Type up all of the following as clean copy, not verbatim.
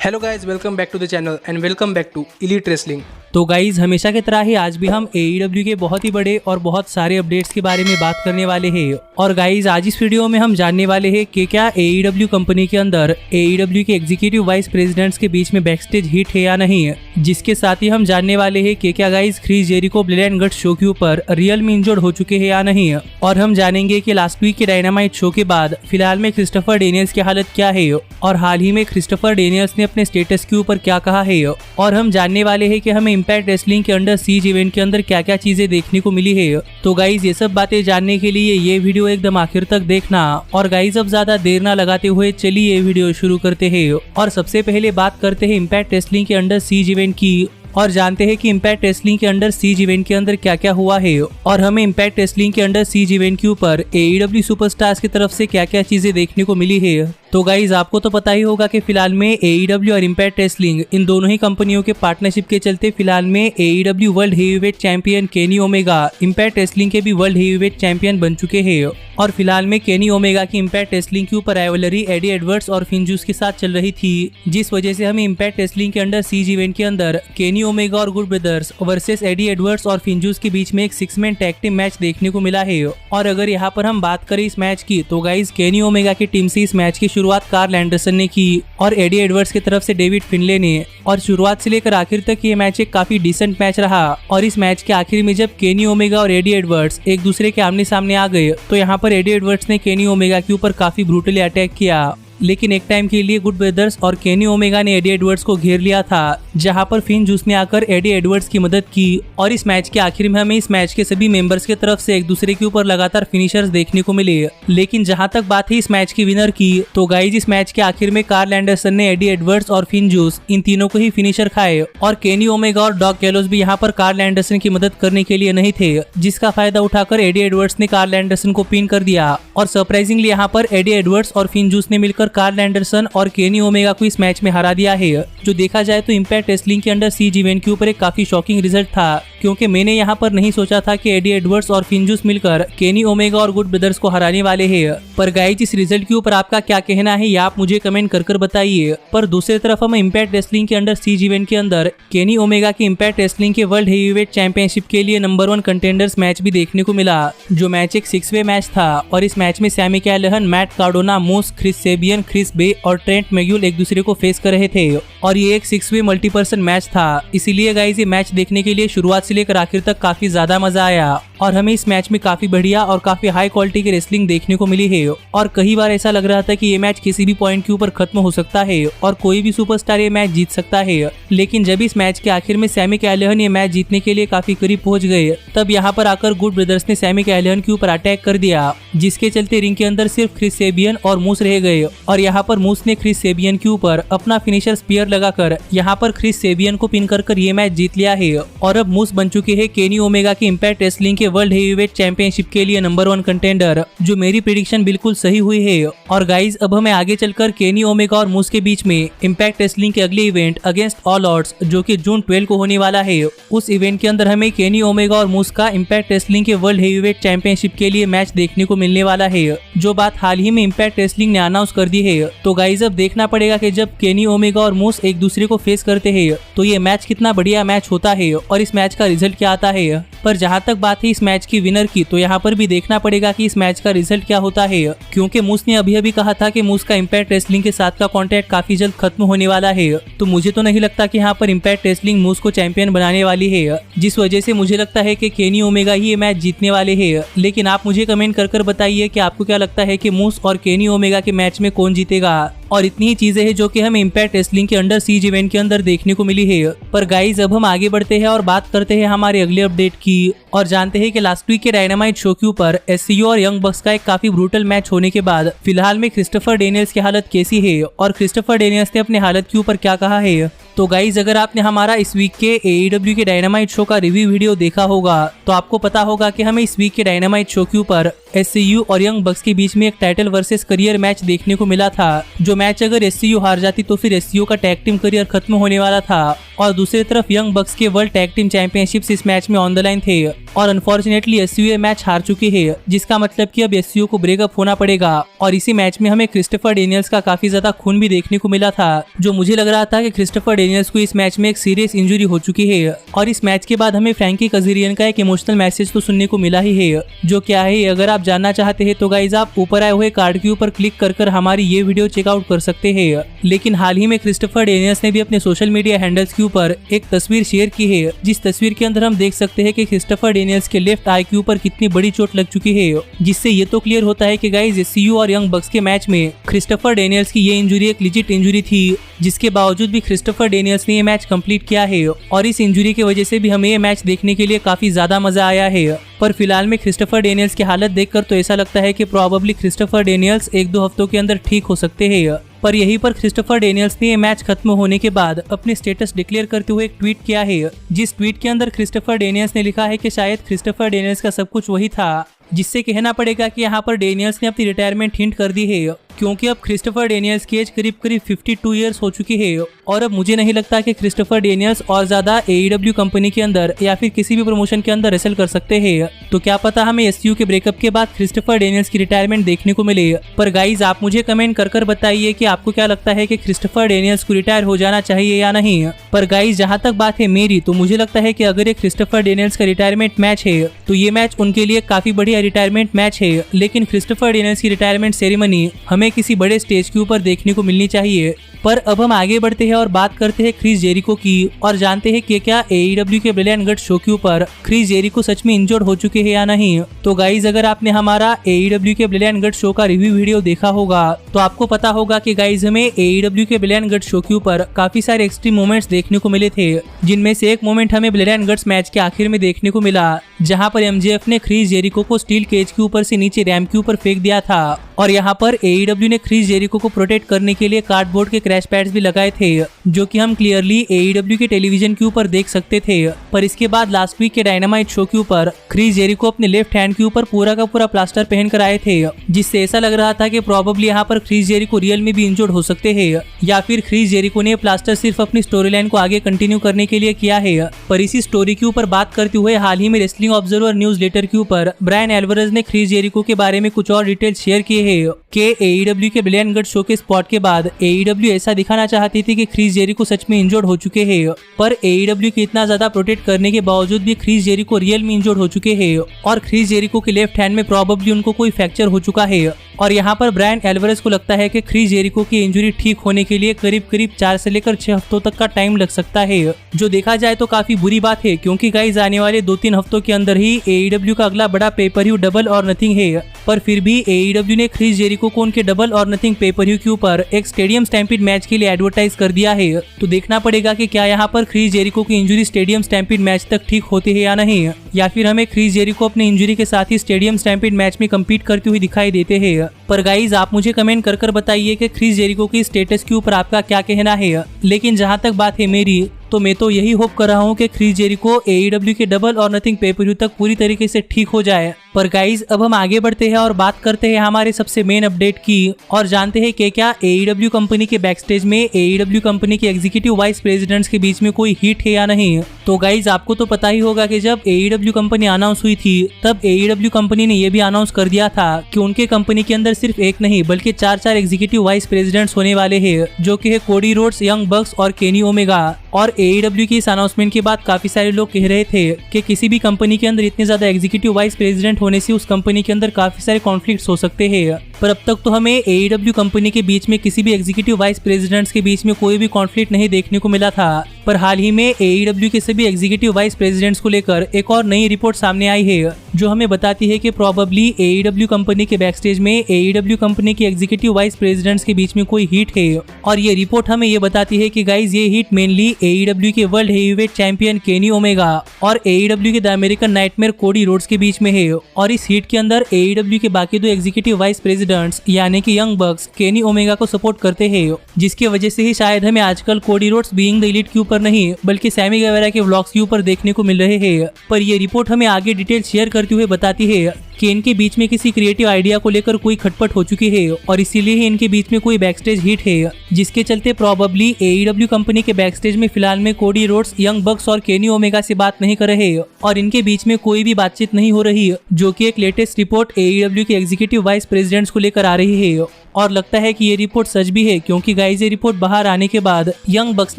Hello guys, welcome back to the channel and welcome back to elite wrestling. तो guys हमेशा की तरह ही आज भी हम AEW के बहुत ही बड़े और बहुत सारे अपडेट्स के बारे में बात करने वाले हैं। और गाइज आज इस वीडियो में हम जानने वाले हैं कि क्या AEW कंपनी के अंदर AEW के एग्जीक्यूटिव वाइस प्रेसिडेंट्स के बीच में बैकस्टेज हिट है या नहीं। जिसके साथ ही हम जानने वाले हैं कि क्या guys Chris Jericho blood and guts show के ऊपर रियल में इंजर्ड हो चुके हैं या नहीं। और हम जानेंगे कि लास्ट वीक के डायनामाइट शो के बाद फिलहाल में क्रिस्टोफर डेनियल्स की हालत क्या है और हाल ही में क्रिस्टोफर डेनियल्स ने अपने स्टेटस के ऊपर क्या कहा है। और हम जानने वाले हैं कि हमें इम्पैक्ट रेसलिंग के अंडर सीज इवेंट के अंदर क्या क्या चीजें देखने को मिली है। तो गाइज ये सब बातें जानने के लिए ये वीडियो एकदम आखिर तक देखना। और गाइज अब ज्यादा देर ना लगाते हुए चलिए ये वीडियो शुरू करते हैं। और सबसे पहले बात करते हैं इम्पैक्ट रेसलिंग के अंडर सीज इवेंट की और जानते हैं कि इम्पैक्ट रेसलिंग के अंडर सीज इवेंट के अंदर क्या क्या हुआ है और हमें इम्पैक्ट रेसलिंग के अंडर सीज इवेंट के ऊपर AEW सुपरस्टार्स की तरफ से क्या क्या चीजें देखने को मिली है। तो गाइज आपको तो पता ही होगा कि फिलहाल में AEW और इम्पैक्ट रेसलिंग इन दोनों ही कंपनियों के पार्टनरशिप के चलते फिलहाल में AEW world heavyweight champion Kenny Omega impact Wrestling के भी वर्ल्ड हेवीवेट चैंपियन बन चुके हैं। और फिलहाल में केनी ओमेगा की इम्पैक्ट रेसलिंग के ऊपर राइवलरी एडी एडवर्ड्स और फिन जूस के साथ चल रही थी, जिस वजह से हमें इम्पैक्ट रेसलिंग के अंडर सीज इवेंट के अंदर केनी ओमेगा और Good Brothers versus Eddie Edwards और फिन जूस के बीच में एक 6 मैन टैग टीम मैच देखने को मिला है। और अगर यहाँ पर हम बात करें इस मैच की तो गाइज केनी ओमेगा की टीम से इस मैच की शुरुआत कार्ल एंडरसन ने की और एडी एडवर्ड्स की तरफ से डेविड फिनले ने। और शुरुआत से लेकर आखिर तक ये मैच एक काफी डिसेंट मैच रहा। और इस मैच के आखिर में जब केनी ओमेगा और एडी एडवर्ड्स एक दूसरे के आमने सामने आ गए तो यहाँ पर एडी एडवर्ड्स ने केनी ओमेगा के ऊपर काफी ब्रूटली अटैक किया, लेकिन एक टाइम के लिए गुड ब्रदर्स और केनी ओमेगा ने एडी एडवर्ड्स को घेर लिया था, जहां पर फिन जूस ने आकर एडी एडवर्ड्स की मदद की। और इस मैच के आखिर में हमें इस मैच के सभी मेंबर्स की तरफ से एक दूसरे के ऊपर लगातार फिनिशर्स देखने को मिले। लेकिन जहां तक बात है इस मैच की विनर की तो गाइज इस मैच के आखिर में कार्ल एंडरसन ने एडी एडवर्ड्स और फिन जूस इन तीनों को ही फिनिशर खाए। और केनी ओमेगा और डॉग गैलोस भी यहाँ पर कार्ल एंडरसन की मदद करने के लिए नहीं थे, जिसका फायदा उठाकर एडी एडवर्ड्स ने कार्ल एंडरसन को पिन कर दिया। और सरप्राइजिंगली यहाँ पर एडी एडवर्ड्स और फिन जूस ने मिलकर कार्ल एंडरसन और केनी ओमेगा को इस मैच में हरा दिया है। जो देखा जाए तो इम्पैक्ट रेसलिंग के अंडर सीज इवेंट के ऊपर एक काफी शॉकिंग रिजल्ट था, क्योंकि मैंने यहाँ पर नहीं सोचा था कि एडी एडवर्ड्स और फिन जूस मिलकर केनी ओमेगा और गुड ब्रदर्स को हराने वाले हैं। पर गाइज इस रिजल्ट के ऊपर आपका क्या कहना है ये आप मुझे कमेंट कर बताइए। पर दूसरी तरफ हम इम्पैक्ट रेसलिंग के अंडर सीज इवेंट के अंदर केनी ओमेगा की इम्पैक्ट रेसलिंग के वर्ल्ड हेवीवेट चैंपियनशिप के लिए नंबर 1 कंटेंडर्स मैच भी देखने को मिला, जो मैच एक 6-वे मैच था। और इस मैच में सैमी कैलाहन, मैट कार्डोना, मूस, क्रिस सेबियन, क्रिस बे और ट्रेंट मैग्यूल एक दूसरे को फेस कर रहे थे। और ये एक 6-वे मल्टीपर्सन मैच था, इसीलिए गाइज ये मैच देखने के लिए शुरुआत से लेकर आखिर तक काफी ज्यादा मजा आया। और हमें इस मैच में काफी बढ़िया और काफी हाई क्वालिटी की रेसलिंग देखने को मिली है। और कई बार ऐसा लग रहा था कि ये मैच किसी भी पॉइंट के ऊपर खत्म हो सकता है और कोई भी सुपरस्टार ये मैच जीत सकता है। लेकिन जब इस मैच के आखिर में सैमी कैलाहन ये मैच जीतने के लिए काफी करीब पहुंच गए, तब यहाँ पर आकर गुड ब्रदर्स ने सैमी कैलाहन के ऊपर अटैक कर दिया, जिसके चलते रिंग के अंदर सिर्फ क्रिस सेबियन और मूस रह गए। और यहाँ पर मूस ने क्रिस सेबियन के ऊपर अपना फिनिशर स्पीयर लगाकर यहाँ पर क्रिस सेबियन को पिन कर ये मैच जीत लिया है। और अब मूस बन चुके हैं केनी ओमेगा की इम्पैक्ट रेसलिंग के वर्ल्ड हेवीवेट चैंपियनशिप के लिए नंबर 1 कंटेंडर, जो मेरी प्रेडिक्शन बिल्कुल सही हुई है। और गाइज अब हमें आगे चलकर केनी ओमेगा और मूस के बीच में इम्पैक्ट रेसलिंग के अगले इवेंट अगेंस्ट ऑल ऑड्स, जो कि जून 12 को होने वाला है, उस इवेंट के अंदर हमें केनी ओमेगा और मूस का इम्पैक्ट रेसलिंग के वर्ल्ड हेवीवेट चैंपियनशिप के लिए मैच देखने को मिलने वाला है, जो बात हाल ही में इम्पैक्ट रेसलिंग ने अनाउंस कर दी है। तो गाइज अब देखना पड़ेगा कि जब केनी ओमेगा और मूस एक दूसरे को फेस करते हैं तो ये मैच कितना बढ़िया मैच होता है और इस मैच का रिजल्ट क्या आता है। पर जहाँ तक बात है इस मैच की विनर की तो यहाँ पर भी देखना पड़ेगा कि इस मैच का रिजल्ट क्या होता है, क्योंकि मूस ने अभी कहा था कि मूस का इम्पैक्ट रेसलिंग के साथ का कॉन्ट्रैक्ट काफी जल्द खत्म होने वाला है। तो मुझे तो नहीं लगता कि यहाँ पर इम्पैक्ट रेसलिंग मूस को चैंपियन बनाने वाली है, जिस वजह से मुझे लगता है कि केनी ओमेगा ही ये मैच जीतने वाले हैं। लेकिन आप मुझे कमेंट कर बताइए कि आपको क्या लगता है कि मूस और केनी ओमेगा के मैच में कौन जीतेगा। और इतनी ही चीजें हैं जो कि हमें इम्पैक्ट रेसलिंग के अंडर सीज इवेंट के अंदर देखने को मिली है। पर गाइज अब हम आगे बढ़ते हैं और बात करते हैं हमारे अगले अपडेट की और जानते हैं कि लास्ट वीक के डायनामाइट शो के ऊपर SCU और यंग बक्स का एक काफी ब्रूटल मैच होने के बाद फिलहाल में क्रिस्टोफर डेनियल्स की हालत कैसी है और क्रिस्टोफर डेनियल्स ने अपने हालत के ऊपर क्या कहा है। तो गाइज अगर आपने हमारा इस वीक के AEW के डायनामाइट शो का रिव्यू वीडियो देखा होगा तो आपको पता होगा कि हमें इस वीक के डायनामाइट शो के ऊपर SCU और यंग बक्स के बीच में एक टाइटल वर्सेस करियर मैच देखने को मिला था। जो मैच अगर SCU हार जाती तो फिर SCU का टैग टीम करियर खत्म होने वाला था और दूसरी तरफ यंग बक्स के वर्ल्ड टैग टीम चैंपियनशिप्स इस मैच में ऑन द लाइन थे। और अनफॉर्चुनेटली एससीयू मैच हार चुके हैं, जिसका मतलब कि अब एससीयू को ब्रेकअप होना पड़ेगा। और इसी मैच में हमें क्रिस्टोफर डेनियल्स का काफी ज्यादा खून भी देखने को मिला था, जो मुझे लग रहा था कि क्रिस्टोफर डेनियल्स को इस मैच में एक सीरियस इंजरी हो चुकी है। और इस मैच के बाद हमें फ्रैंकी कज़रियन का एक इमोशनल मैसेज तो सुनने को मिला ही है, जो क्या है अगर आप जानना चाहते हैं तो गाइज आप ऊपर आए हुए कार्ड के ऊपर क्लिक कर हमारी ये वीडियो चेकआउट कर सकते हैं। लेकिन हाल ही में क्रिस्टोफर डेनियल्स ने भी अपने सोशल मीडिया हैंडल्स के ऊपर एक तस्वीर शेयर की है, जिस तस्वीर के अंदर हम देख सकते हैं कि क्रिस्टोफर डेनियल्स के लेफ्ट आई के ऊपर कितनी बड़ी चोट लग चुकी है, जिससे ये तो क्लियर होता है कि गाइज एससीयू और यंग बक्स के मैच में क्रिस्टोफर डेनियल्स की ये इंजरी एक लिजिट इंजरी थी, जिसके बावजूद भी क्रिस्टोफर डेनियल्स ने ये मैच कंप्लीट किया है। और इस इंजरी की वजह से भी हमें ये मैच देखने के लिए काफी ज्यादा मजा आया है। पर फिलहाल में क्रिस्टोफर डेनियल्स की हालत देखकर तो ऐसा लगता है कि प्रोबेबली क्रिस्टोफर डेनियल्स 1-2 हफ्तों के अंदर ठीक हो सकते हैं। पर यहीं पर क्रिस्टोफर डेनियल्स ने ये मैच खत्म होने के बाद अपने स्टेटस डिक्लेयर करते हुए एक ट्वीट किया है, जिस ट्वीट के अंदर क्रिस्टोफर डेनियल्स ने लिखा है कि शायद क्रिस्टोफर डेनियल्स का सब कुछ वही था, जिससे कहना पड़ेगा कि यहाँ पर डेनियल्स ने अपनी रिटायरमेंट हिंट कर दी है, क्योंकि अब क्रिस्टोफर डेनियल्स की एज करीब 52 इयर्स हो चुकी है। और अब मुझे नहीं लगता कि क्रिस्टोफर डेनियल्स और ज्यादा एईडब्ल्यू कंपनी के अंदर या फिर किसी भी प्रमोशन के अंदर रेसल कर सकते हैं। तो क्या पता हमें एससीयू के ब्रेकअप के बाद क्रिस्टोफर डेनियल्स की रिटायरमेंट देखने को मिले। पर गाइज आप मुझे कमेंट कर बताइए कि आपको क्या लगता है कि क्रिस्टोफर डेनियल्स को रिटायर हो जाना चाहिए या नहीं। पर गाइज जहाँ तक बात है मेरी, तो मुझे लगता है कि अगर ये क्रिस्टोफर डेनियल्स का रिटायरमेंट मैच है तो ये मैच उनके लिए काफी बढ़िया रिटायरमेंट मैच है। लेकिन क्रिस्टोफर डेनियल्स की रिटायरमेंट सेरेमनी हमें किसी बड़े स्टेज के ऊपर देखने को मिलनी चाहिए। पर अब हम आगे बढ़ते हैं और बात करते हैं क्रिस जेरिको की, और जानते हैं कि क्या एईडब्ल्यू के ब्रिलियंट गट शो के ऊपर क्रिस जेरिको सच में इंजर्ड हो चुके हैं या नहीं। तो गाइज अगर आपने हमारा एईडब्ल्यू के ब्रिलियंट गट शो का रिव्यू वीडियो देखा होगा तो आपको पता होगा कि गाइज हमें एईडब्ल्यू के ब्रिलियंट गट शो के ऊपर काफी सारे एक्सट्रीम मोमेंट्स देखने को मिले थे, जिनमें से एक मोमेंट हमें ब्रिलियंट गट्स मैच के आखिर में देखने को मिला, जहां पर एमजेएफ ने क्रिस जेरिको को स्टील केज के ऊपर से नीचे रैंप के ऊपर फेंक दिया था। और यहाँ पर एईडब्ल्यू ने क्रिस जेरिको को प्रोटेक्ट करने के लिए कार्डबोर्ड के क्रैश पैड्स भी लगाए थे, जो कि हम क्लियरली एईडब्ल्यू के टेलीविजन के ऊपर देख सकते थे। पर इसके बाद लास्ट वीक के डायनामाइट शो के ऊपर क्रिस जेरिको अपने लेफ्ट हैंड के ऊपर पूरा का पूरा प्लास्टर पहन कर आए थे, जिससे ऐसा लग रहा था कि प्रोबेबली यहाँ पर क्रिस जेरिको रियल में भी इंजर्ड हो सकते हैं, या फिर क्रिस जेरिको ने प्लास्टर सिर्फ अपनी स्टोरी लाइन को आगे कंटिन्यू करने के लिए किया है। पर इसी स्टोरी के ऊपर बात करते हुए हाल ही में रेसलिंग ऑब्जर्वर न्यूज लेटर के ऊपर ब्रायन एल्वारेज ने क्रिस जेरिको के बारे में कुछ और डिटेल शेयर किए हैं कि एईडब्ल्यू के ब्रिलियंट गट शो के स्पॉट के बाद एईडब्ल्यू ऐसा दिखाना चाहती थी कि क्रिस जेरिको सच में इंजर्ड हो चुके हैं। पर एईडब्ल्यू के इतना ज्यादा प्रोटेक्ट करने के बावजूद भी क्रिस जेरिको रियल में इंजर्ड हो चुके हैं, और क्रिस जेरिको के लेफ्ट हैंड में प्रोबेबली उनको कोई फ्रैक्चर हो चुका है। और यहाँ पर ब्रायन एल्वारेज को लगता है कि क्रिस जेरिको की इंजरी ठीक होने के लिए करीब 4 से लेकर 6 हफ्तों तक का टाइम लग सकता है, जो देखा जाए तो काफी बुरी बात है, क्योंकि गाइस आने वाले 2-3 हफ्तों के अंदर ही एईडब्ल्यू का अगला बड़ा पेपर डबल और नथिंग है। पर फिर भी एईडब्ल्यू ने क्रिस जेरिको को उनके डबल और नथिंग पेपर के ऊपर एक स्टेडियम स्टैम्पीड मैच के लिए एडवर्टाइज कर दिया है। तो देखना पड़ेगा कि क्या यहाँ पर क्रिस जेरिको की इंजरी स्टेडियम स्टैम्पीड मैच तक ठीक होती है या नहीं, या फिर हमें क्रिस जेरिको अपनी इंजरी के साथ ही स्टेडियम स्टैम्पीड मैच में कम्पीट करते हुए दिखाई देते हैं। पर गाइज आप मुझे कमेंट कर बताइए कि क्रिस जेरिको की स्टेटस के ऊपर आपका क्या कहना है। लेकिन जहाँ तक बात है मेरी, तो मैं तो यही होप कर रहा हूँ कि क्रिस जेरिको एईडब्ल्यू के डबल और नथिंग पेपर तक पूरी तरीके से ठीक हो जाए। पर गाइज अब हम आगे बढ़ते हैं और बात करते हैं हमारे सबसे मेन अपडेट की, और जानते हैं कि क्या एईडब्ल्यू कंपनी के बैकस्टेज में एईडब्ल्यू कंपनी के एग्जीक्यूटिव वाइस प्रेसिडेंट्स के बीच में कोई हीट है या नहीं। तो गाइज आपको तो पता ही होगा कि जब एईडब्ल्यू कंपनी अनाउंस हुई थी तब एईडब्ल्यू कंपनी ने यह भी अनाउंस कर दिया था कि उनके कंपनी के अंदर सिर्फ एक नहीं बल्कि 4 एग्जीक्यूटिव वाइस प्रेसिडेंट्स होने वाले हैं, जो कि है कोडी रोड्स, यंग बक्स और केनी ओमेगा। और एईडब्ल्यू की इस अनाउंसमेंट के बाद काफी सारे लोग कह रहे थे कि किसी भी कंपनी के अंदर इतने ज्यादा एग्जीक्यूटिव वाइस प्रेसिडेंट होने से उस कंपनी के अंदर काफी सारे कॉन्फ्लिक्ट्स हो सकते हैं। पर अब तक तो हमें एईडब्ल्यू कंपनी के बीच में किसी भी एग्जीक्यूटिव वाइस प्रेसिडेंट्स के बीच में कोई भी कॉन्फ्लिक्ट नहीं देखने को मिला था। पर हाल ही में एईडब्ल्यू के सभी एग्जीक्यूटिव वाइस प्रेसिडेंट्स को लेकर एक और नई रिपोर्ट सामने आई है, जो हमें बताती है कि प्रोबेबली एईडब्ल्यू कंपनी के बैकस्टेज में एईडब्ल्यू कंपनी के एग्जीक्यूटिव वाइस प्रेसिडेंट्स के बीच में कोई हीट है। और ये रिपोर्ट हमें ये बताती है कि गाइज ये हीट मेनली एईडब्ल्यू के वर्ल्ड हेवीवेट चैंपियन केनी ओमेगा और एईडब्ल्यू के the American nightmare Cody Rhodes के बीच में है। और इस हीट के अंदर एईडब्ल्यू के बाकी 2 एग्जीक्यूटिव वाइस प्रेसिडेंट्स यानी कि यंग बक्स केनी ओमेगा को सपोर्ट करते हैं, जिसकी वजह से ही शायद हमें आजकल Cody Rhodes being the elite के ऊपर नहीं बल्कि सैमी गेवेरा के व्लॉग्स के ऊपर देखने को मिल रहे हैं। पर ये रिपोर्ट हमें आगे डिटेल शेयर करते हुए बताती है कि इनके बीच में किसी क्रिएटिव आइडिया को लेकर कोई खटपट हो चुकी है और इसीलिए ही इनके बीच में कोई बैकस्टेज हिट है, जिसके चलते प्रोबेबली AEW कंपनी के बैकस्टेज में फिलहाल में कोडी रोड्स, यंग बक्स और केनी ओमेगा से बात नहीं कर रहे और इनके बीच में कोई भी बातचीत नहीं हो रही, जो कि एक लेटेस्ट रिपोर्ट AEW के एग्जीक्यूटिव वाइस प्रेसिडेंट्स को लेकर आ रही है। और लगता है कि ये रिपोर्ट सच भी है, क्योंकि गाइस ये रिपोर्ट बाहर आने के बाद यंग बक्स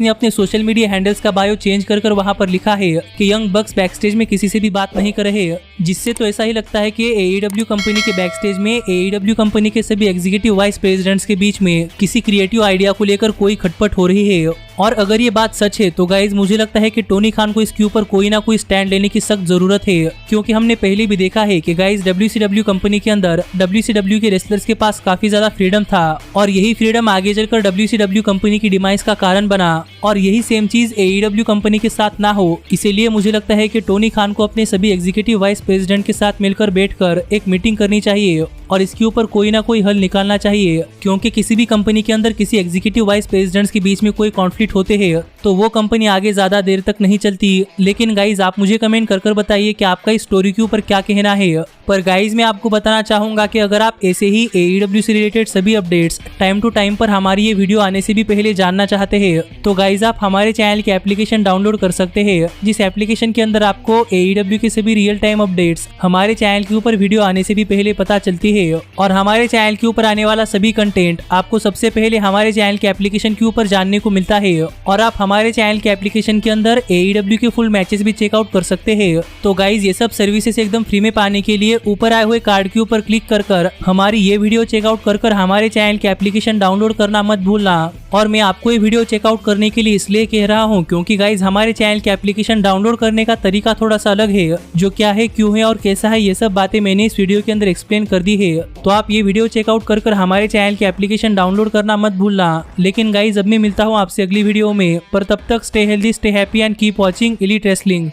ने अपने सोशल मीडिया हैंडल्स का बायो चेंज कर वहां पर लिखा है कि यंग बक्स बैकस्टेज में किसी से भी बात नहीं कर रहे, जिससे तो ऐसा ही लगता है कि AEW कंपनी के बैकस्टेज में AEW कंपनी के सभी एग्जीक्यूटिव वाइस प्रेसिडेंट्स के बीच में किसी क्रिएटिव आइडिया को लेकर कोई खटपट हो रही है। और अगर ये बात सच है तो गाइज मुझे लगता है कि टोनी खान को इसके ऊपर कोई ना कोई स्टैंड लेने की सख्त जरूरत है, क्योंकि हमने पहले भी देखा है कि गाइज WCW कंपनी के अंदर WCW के रेसलर्स के पास काफी ज्यादा फ्रीडम था और यही फ्रीडम आगे चलकर WCW कंपनी की डिमाइस का कारण बना और यही सेम चीज AEW कंपनी के साथ ना हो। इसीलिए मुझे लगता है कि टोनी खान को अपने सभी एग्जीक्यूटिव वाइस प्रेसिडेंट के साथ मिलकर बैठकर एक मीटिंग करनी चाहिए और इसके ऊपर कोई ना कोई हल निकालना चाहिए, क्योंकि किसी भी कंपनी के अंदर किसी एग्जीक्यूटिव वाइस प्रेसिडेंट्स के बीच में कोई कॉन्फ्लिक्ट होते हैं तो वो कंपनी आगे ज्यादा देर तक नहीं चलती। लेकिन गाइज आप मुझे कमेंट कर बताइए कि आपका इस स्टोरी के ऊपर क्या कहना है। पर गाइज मैं आपको बताना चाहूंगा कि अगर आप ऐसे ही AEW से रिलेटेड सभी अपडेट्स टाइम टू टाइम पर हमारी ये वीडियो आने से भी पहले जानना चाहते हैं तो गाइज आप हमारे चैनल की एप्लीकेशन डाउनलोड कर सकते हैं, जिस एप्लीकेशन के अंदर आपको AEW के सभी रियल टाइम अपडेट्स हमारे चैनल के ऊपर वीडियो आने से भी पहले पता चलती है और हमारे चैनल के ऊपर आने वाला सभी कंटेंट आपको सबसे पहले हमारे चैनल के एप्लीकेशन के ऊपर जानने को मिलता है। और आप हमारे चैनल के एप्लीकेशन के अंदर AEW के फुल मैचेस भी चेकआउट कर सकते हैं। तो गाइज ये सब सर्विसेज एकदम फ्री में पाने के लिए ऊपर आए हुए कार्ड के ऊपर क्लिक कर हमारी ये वीडियो चेकआउट कर हमारे चैनल के एप्लीकेशन डाउनलोड करना मत भूलना। और मैं आपको ये वीडियो चेकआउट करने के लिए इसलिए कह रहा हूँ क्योंकि गाइज हमारे चैनल के एप्लीकेशन डाउनलोड करने का तरीका थोड़ा सा अलग है, जो क्या है, क्यों है और कैसा है, ये सब बातें मैंने इस वीडियो के अंदर एक्सप्लेन कर दी है। तो आप ये वीडियो चेकआउट कर हमारे चैनल के एप्लीकेशन डाउनलोड करना मत भूलना। लेकिन गाइज अब मैं मिलता हूँ आपसे अगली वीडियो में, पर तब तक stay healthy, stay happy and keep watching elite wrestling.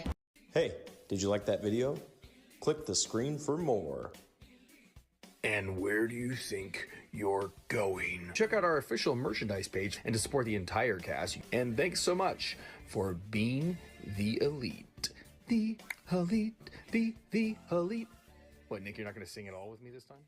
Hey, did you like that video? Click the screen for more. And where do you think you're going? Check out our official merchandise page and to support the entire cast. And thanks so much for being the elite. The elite, the elite. What, Nick, you're not going to sing it all with me this time?